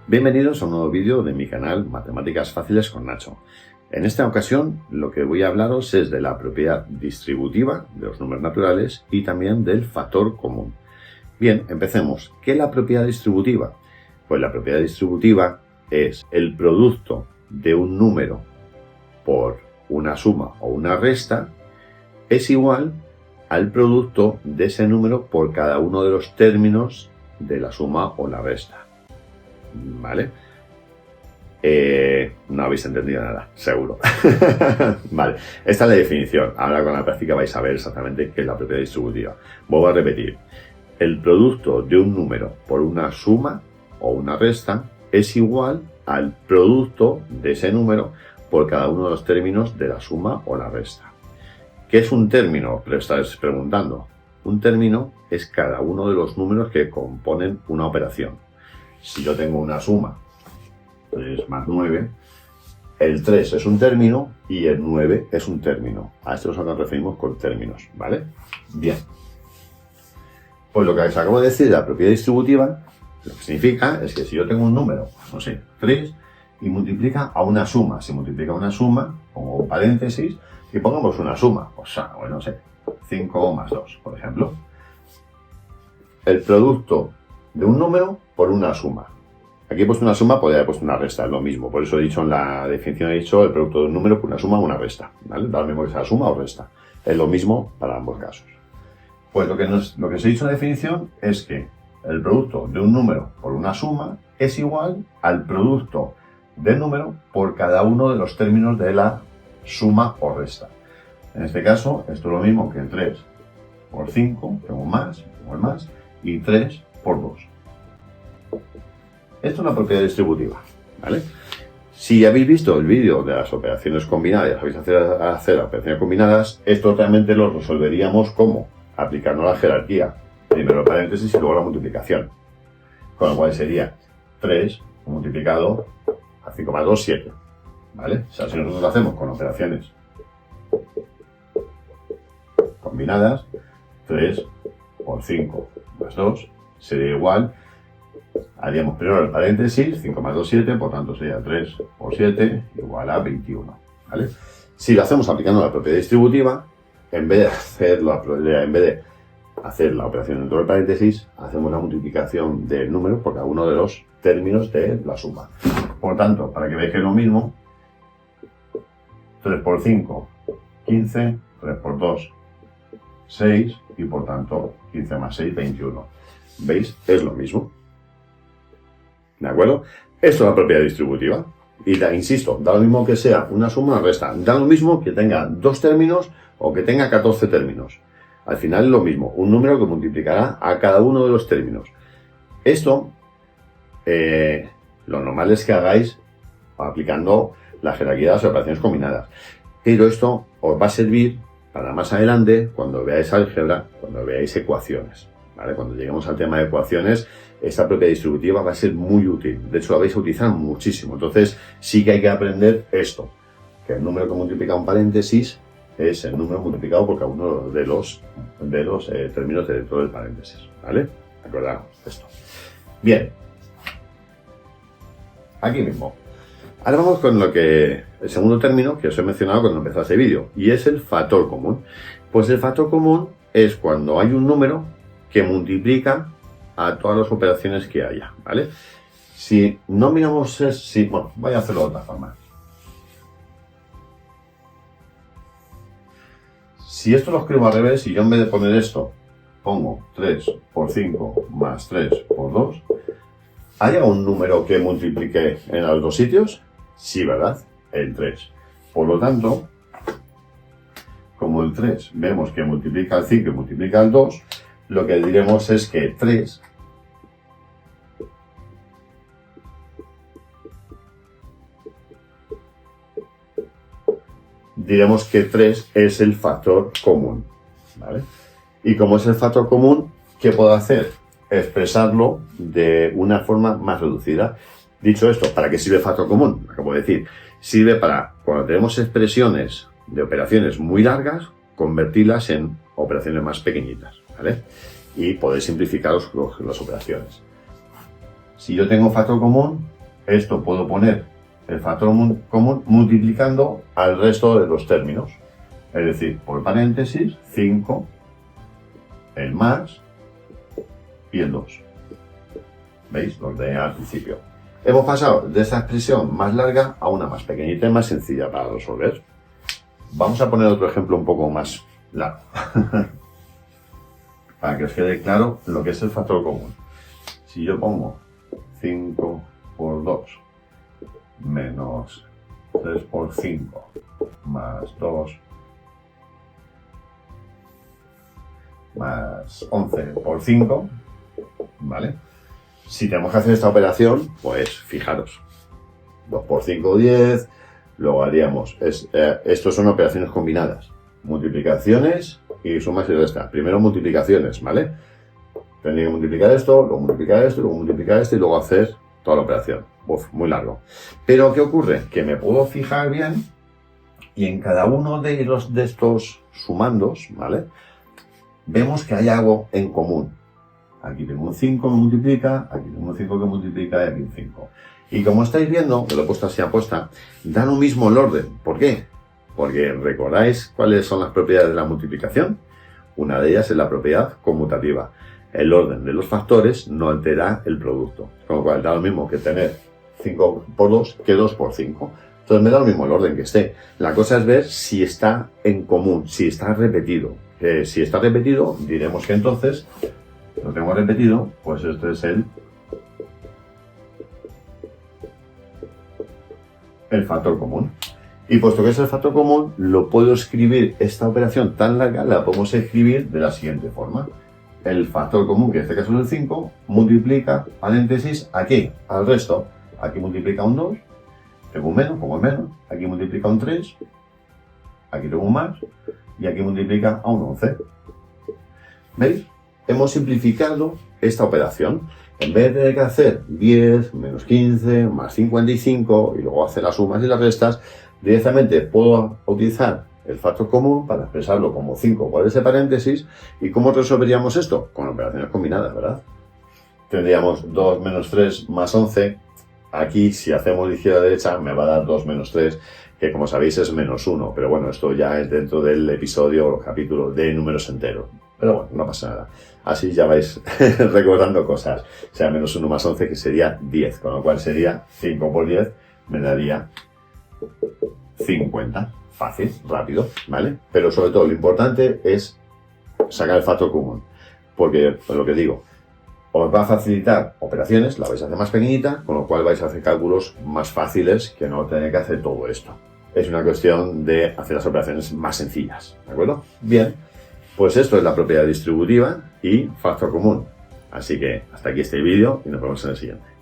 Bienvenidos a un nuevo vídeo de mi canal Matemáticas Fáciles con Nacho. En esta ocasión lo que voy a hablaros es de la propiedad distributiva de los números naturales y también del factor común. Bien, empecemos. ¿Qué es la propiedad distributiva? Pues la propiedad distributiva es el producto de un número por una suma o una resta es igual al producto de ese número por cada uno de los términos de la suma o la resta. ¿Vale? No habéis entendido nada, seguro. Vale, esta es la definición. Ahora con la práctica vais a ver exactamente qué es la propiedad distributiva. Vuelvo a repetir. El producto de un número por una suma o una resta es igual al producto de ese número por cada uno de los términos de la suma o la resta. ¿Qué es un término? Lo estáis preguntando. Un término es cada uno de los números que componen una operación. Si yo tengo una suma, 3 más 9, el 3 es un término y el 9 es un término. A esto es a lo que nos referimos con términos, ¿vale? Bien. Pues lo que os acabo de decir de la propiedad distributiva, lo que significa es que si yo tengo un número, no sé, 3, y multiplica a una suma, si multiplica una suma, pongo un paréntesis, y pongamos una suma, o sea, no sé, 5 más 2, por ejemplo. El producto de un número por una suma. Aquí he puesto una suma, podría haber puesto una resta, es lo mismo. Por eso he dicho en la definición, he dicho el producto de un número por una suma o una resta. ¿Vale? Da lo mismo que sea suma o resta. Es lo mismo para ambos casos. Pues lo que os he dicho en la definición es que el producto de un número por una suma es igual al producto del número por cada uno de los términos de la suma o resta. En este caso, esto es lo mismo que el 3 por 5, tengo el más, y 3 por 2. Esto es una propiedad distributiva, ¿vale? Si habéis visto el vídeo de las operaciones combinadas y sabéis hacer operaciones combinadas, esto realmente lo resolveríamos como aplicando la jerarquía. Primero el paréntesis y luego la multiplicación. Con lo cual sería 3 multiplicado a 5 más 2, 7. ¿Vale? O sea, si nosotros lo hacemos con operaciones combinadas, 3 por 5 más 2 sería igual. Haríamos primero el paréntesis, 5 más 2, 7, por tanto sería 3 por 7 igual a 21. ¿Vale? Si lo hacemos aplicando la propiedad distributiva, en vez de hacer la operación dentro del paréntesis, hacemos la multiplicación del número por cada uno de los términos de la suma. Por tanto, para que veáis que es lo mismo, 3 por 5, 15, 3 por 2, 6, y por tanto 15 más 6, 21. ¿Veis? Es lo mismo. ¿De acuerdo? Esto es la propiedad distributiva. Y insisto, da lo mismo que sea una suma o una resta. Da lo mismo que tenga 2 términos o que tenga 14 términos. Al final es lo mismo. Un número que multiplicará a cada uno de los términos. Esto, lo normal es que hagáis aplicando la jerarquía de las operaciones combinadas. Pero esto os va a servir para más adelante cuando veáis álgebra, cuando veáis ecuaciones. ¿Vale? Cuando lleguemos al tema de ecuaciones, esta propiedad distributiva va a ser muy útil. De hecho, la vais a utilizar muchísimo. Entonces, sí que hay que aprender esto. Que el número que multiplica un paréntesis es el número multiplicado por cada uno de los términos de dentro del paréntesis. ¿Vale? Acordaos esto. Bien. Aquí mismo. Ahora vamos con el segundo término que os he mencionado cuando empezó este vídeo. Y es el factor común. Pues el factor común es cuando hay un número que multiplica a todas las operaciones que haya, ¿vale? Si no miramos, bueno, voy a hacerlo de otra forma. Si esto lo escribo al revés y yo en vez de poner esto, pongo 3 por 5 más 3 por 2, ¿hay algún número que multiplique en los dos sitios? Sí, ¿verdad? El 3. Por lo tanto, como el 3 vemos que multiplica el 5 y multiplica el 2, lo que diremos es que 3 es el factor común, ¿vale? Y como es el factor común, ¿qué puedo hacer? Expresarlo de una forma más reducida. Dicho esto, ¿para qué sirve el factor común? Acabo de decir, sirve para, cuando tenemos expresiones de operaciones muy largas, convertirlas en operaciones más pequeñitas, ¿vale? Y poder simplificar las operaciones. Si yo tengo factor común, Esto puedo poner el factor común multiplicando al resto de los términos. Es decir, por paréntesis, 5, el más y el 2. ¿Veis? Lo que tenía al principio. Hemos pasado de esta expresión más larga a una más pequeñita y más sencilla para resolver. Vamos a poner otro ejemplo un poco más largo. Para que os quede claro lo que es el factor común. Si yo pongo 5 por 2 menos 3 por 5 más 2 más 11 por 5, ¿vale? Si tenemos que hacer esta operación, pues fijaros, 2 por 5, 10, luego haríamos, estos son operaciones combinadas, multiplicaciones y sumas y restas. Primero multiplicaciones, ¿vale? Tendría que multiplicar esto, luego multiplicar esto, luego multiplicar esto y luego hacer toda la operación. Uf, muy largo. Pero ¿qué ocurre? Que me puedo fijar bien y en cada uno de estos sumandos, ¿vale? Vemos que hay algo en común. Aquí tengo un 5 que multiplica, aquí tengo un 5 que multiplica y aquí un 5. Y como estáis viendo, que lo he puesto así apuesta, dan un mismo el orden. ¿Por qué? Porque ¿recordáis cuáles son las propiedades de la multiplicación? Una de ellas es la propiedad conmutativa. El orden de los factores no altera el producto. Con lo cual da lo mismo que tener 5 por 2 que 2 por 5. Entonces me da lo mismo el orden que esté. La cosa es ver si está en común, si está repetido. Si está repetido, diremos que entonces lo tengo repetido, pues este es el factor común. Y puesto que es el factor común, lo puedo escribir, esta operación tan larga la podemos escribir de la siguiente forma. El factor común, que en este caso es el 5, multiplica, paréntesis, aquí, al resto. Aquí multiplica un 2, tengo un menos, pongo el menos, aquí multiplica un 3, aquí tengo un más, y aquí multiplica a un 11. ¿Veis? Hemos simplificado esta operación. En vez de tener que hacer 10 menos 15 más 55 y luego hacer las sumas y las restas, directamente puedo utilizar el factor común para expresarlo como 5 por ese paréntesis. ¿Y cómo resolveríamos esto? Con operaciones combinadas, ¿verdad? Tendríamos 2 menos 3 más 11. Aquí, si hacemos de izquierda a derecha, me va a dar 2 menos 3, que como sabéis es menos 1. Pero bueno, esto ya es dentro del episodio o capítulo de números enteros. Pero bueno, no pasa nada. Así ya vais recordando cosas. O sea, menos 1 más 11, que sería 10. Con lo cual sería 5 por 10, me daría 50. Fácil, rápido, ¿vale? Pero sobre todo lo importante es sacar el factor común. Porque, pues lo que digo, os va a facilitar operaciones, la vais a hacer más pequeñita, con lo cual vais a hacer cálculos más fáciles que no tener que hacer todo esto. Es una cuestión de hacer las operaciones más sencillas, ¿de acuerdo? Bien, pues esto es la propiedad distributiva y factor común. Así que hasta aquí este vídeo y nos vemos en el siguiente.